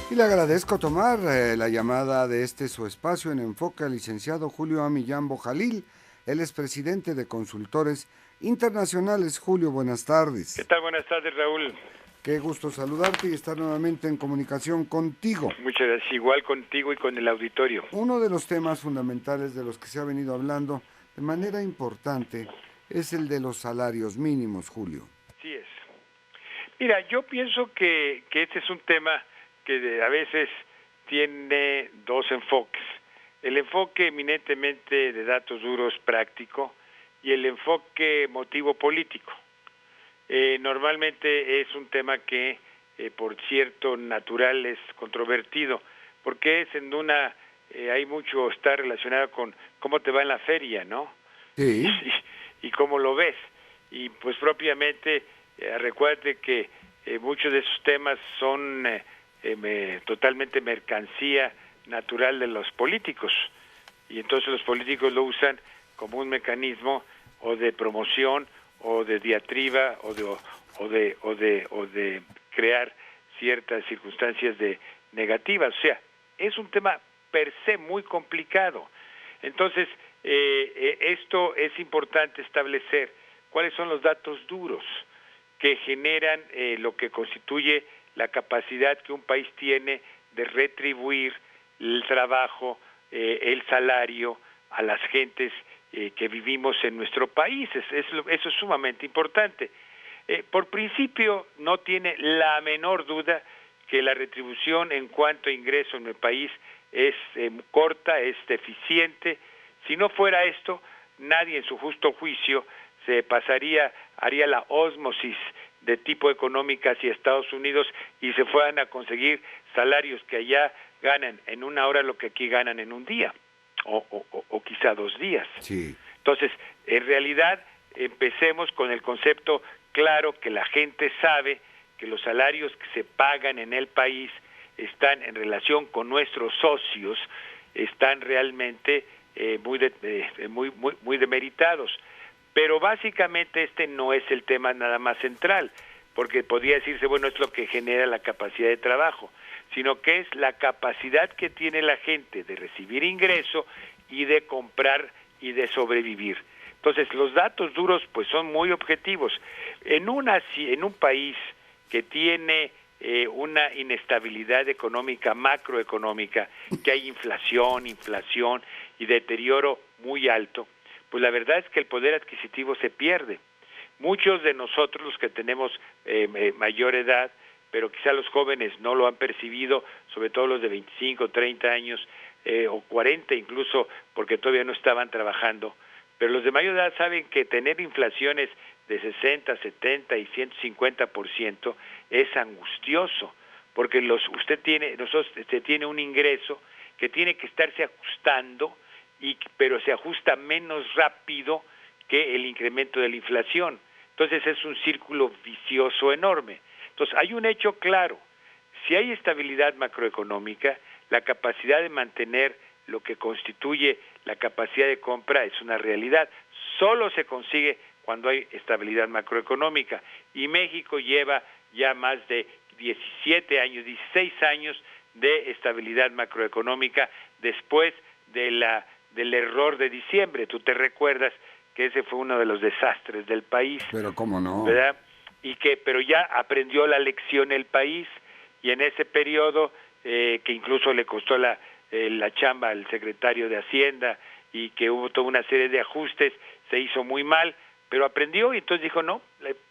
Y le agradezco tomar la llamada de su espacio en Enfoque al licenciado Julio Amillán Bojalil. Él es presidente de Consultores Internacionales. Julio, buenas ¿Qué tardes. tal? Buenas tardes, Raúl. Qué gusto saludarte y estar nuevamente en comunicación contigo. Muchas gracias. Igual contigo y con el auditorio. Uno de los temas fundamentales de los que se ha venido hablando de manera importante es el de los salarios mínimos, Julio. Así es. Mira, yo pienso que este es un tema que a veces tiene dos enfoques. El enfoque eminentemente de datos duros práctico y el enfoque emotivo político. Normalmente es un tema que, por cierto, natural es controvertido, porque es en hay mucho, está relacionado con cómo te va en la feria, ¿no? Sí. Y cómo lo ves. Y pues propiamente, recuerde que muchos de esos temas son totalmente mercancía natural de los políticos. Y entonces los políticos lo usan como un mecanismo o de promoción o de diatriba o de crear ciertas circunstancias negativas. O sea, es un tema per se muy complicado. Entonces, esto es importante establecer cuáles son los datos duros que generan lo que constituye la capacidad que un país tiene de retribuir el trabajo, el salario a las gentes que vivimos en nuestro país. Eso es sumamente importante. Por principio, no tiene la menor duda que la retribución en cuanto a ingreso en el país es corta, es deficiente. Si no fuera esto, nadie en su justo juicio haría la ósmosis de tipo económica hacia Estados Unidos y se fueran a conseguir salarios que allá ganan en una hora lo que aquí ganan en un día, o quizá 2 días. Sí. Entonces, en realidad, empecemos con el concepto claro que la gente sabe que los salarios que se pagan en el país están en relación con nuestros socios, están realmente muy demeritados. Pero básicamente este no es el tema nada más central, porque podría decirse, bueno, es lo que genera la capacidad de trabajo, sino que es la capacidad que tiene la gente de recibir ingreso y de comprar y de sobrevivir. Entonces, los datos duros pues son muy objetivos. En un país que tiene una inestabilidad económica, macroeconómica, que hay inflación y deterioro muy alto, pues la verdad es que el poder adquisitivo se pierde. Muchos de nosotros, los que tenemos mayor edad, pero quizá los jóvenes no lo han percibido, sobre todo los de 25, 30 años, o 40 incluso, porque todavía no estaban trabajando, pero los de mayor edad saben que tener inflaciones de 60, 70 y 150% es angustioso, porque usted tiene un ingreso que tiene que estarse ajustando, pero se ajusta menos rápido que el incremento de la inflación. Entonces es un círculo vicioso enorme. Entonces hay un hecho claro: si hay estabilidad macroeconómica, la capacidad de mantener lo que constituye la capacidad de compra es una realidad. Solo se consigue cuando hay estabilidad macroeconómica. Y México lleva ya más de 16 años de estabilidad macroeconómica después del error de diciembre. Tú te recuerdas que ese fue uno de los desastres del país. Pero cómo no. ¿Verdad? Pero ya aprendió la lección el país, y en ese periodo, que incluso le costó la chamba al secretario de Hacienda y que hubo toda una serie de ajustes, se hizo muy mal, pero aprendió y entonces dijo no,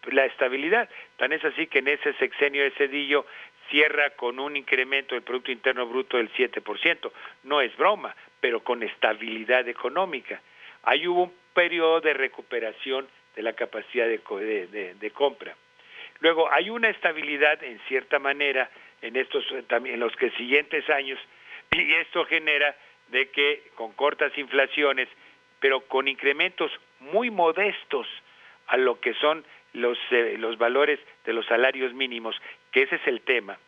la estabilidad. Tan es así que en ese sexenio de Zedillo cierra con un incremento del Producto Interno Bruto del 7%. No es broma, pero con estabilidad económica. Ahí hubo un periodo de recuperación de la capacidad de compra. Luego hay una estabilidad en cierta manera en los que siguientes años, y esto genera de que con cortas inflaciones, pero con incrementos muy modestos a lo que son los valores de los salarios mínimos, que ese es el tema.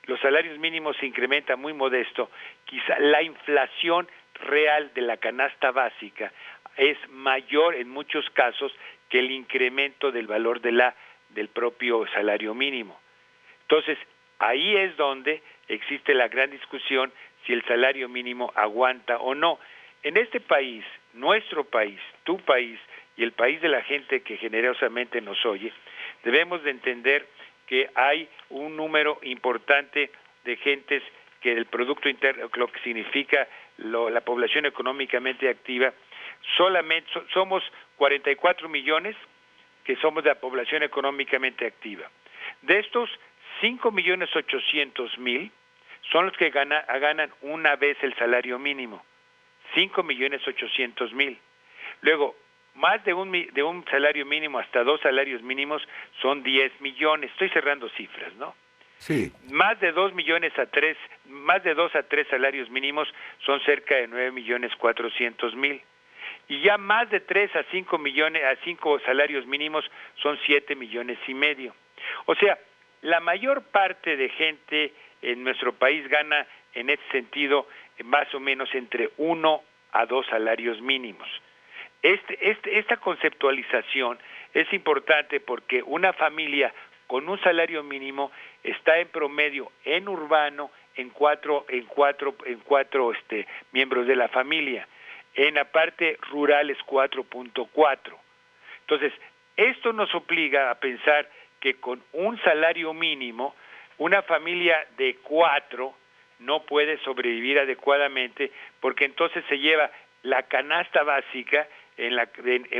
Los salarios mínimos se incrementan muy modesto, quizá la inflación real de la canasta básica es mayor en muchos casos que el incremento del valor del propio salario mínimo. Entonces, ahí es donde existe la gran discusión si el salario mínimo aguanta o no. En este país, nuestro país, tu país y el país de la gente que generosamente nos oye, debemos de entender que hay un número importante de gentes que el Producto Interno, lo que significa la población económicamente activa, solamente somos 44 millones que somos de la población económicamente activa. De estos, 5.800.000 son los que ganan una vez el salario mínimo, 5.800.000. Luego, más de un salario mínimo hasta 2 salarios mínimos son 10 millones. Estoy cerrando cifras, ¿no? Sí. Más de 2 a 3 salarios mínimos son cerca de 9.400.000. Y ya más de 3 a 5 millones, a 5 salarios mínimos son 7 millones y medio. O sea, la mayor parte de gente en nuestro país gana en ese sentido más o menos entre 1 a 2 salarios mínimos. Esta conceptualización es importante porque una familia con un salario mínimo está en promedio en urbano en cuatro miembros de la familia. En la parte rural es 4.4. Entonces, esto nos obliga a pensar que con un salario mínimo, una familia de 4 no puede sobrevivir adecuadamente, porque entonces se lleva la canasta básica, en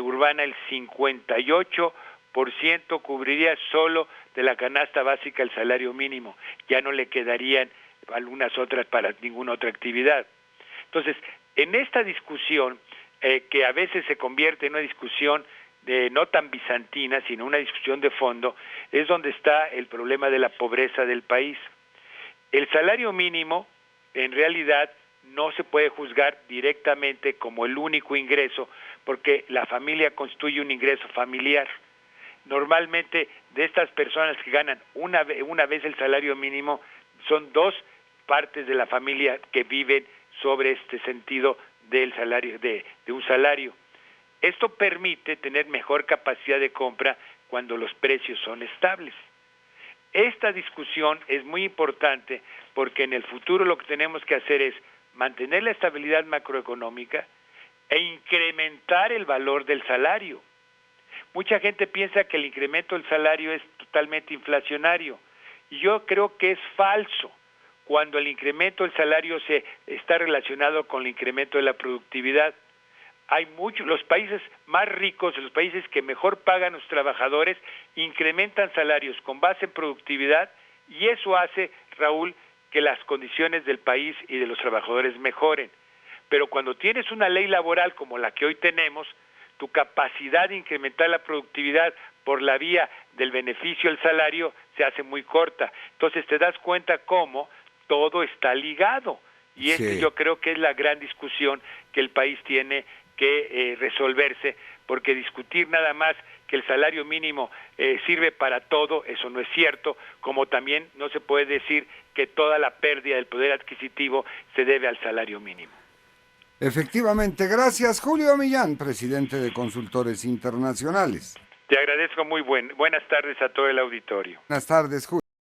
urbana el 58% cubriría solo de la canasta básica el salario mínimo, ya no le quedarían algunas otras para ninguna otra actividad. Entonces, en esta discusión, que a veces se convierte en una discusión no tan bizantina, sino una discusión de fondo, es donde está el problema de la pobreza del país. El salario mínimo, en realidad, no se puede juzgar directamente como el único ingreso, porque la familia constituye un ingreso familiar. Normalmente, de estas personas que ganan una vez el salario mínimo, son 2 partes de la familia que viven sobre este sentido del salario, de un salario. Esto permite tener mejor capacidad de compra cuando los precios son estables. Esta discusión es muy importante porque en el futuro lo que tenemos que hacer es mantener la estabilidad macroeconómica e incrementar el valor del salario. Mucha gente piensa que el incremento del salario es totalmente inflacionario y yo creo que es falso cuando el incremento del salario está relacionado con el incremento de la productividad. Los países más ricos, los países que mejor pagan a los trabajadores, incrementan salarios con base en productividad y eso hace, Raúl, que las condiciones del país y de los trabajadores mejoren. Pero cuando tienes una ley laboral como la que hoy tenemos, tu capacidad de incrementar la productividad por la vía del beneficio del salario se hace muy corta. Entonces te das cuenta cómo todo está ligado. Y Sí. yo creo que es la gran discusión que el país tiene que resolverse, porque discutir nada más que el salario mínimo sirve para todo, eso no es cierto, como también no se puede decir que toda la pérdida del poder adquisitivo se debe al salario mínimo. Efectivamente, gracias Julio Millán, presidente de Consultores Internacionales. Te agradezco buenas tardes a todo el auditorio. Buenas tardes, Julio.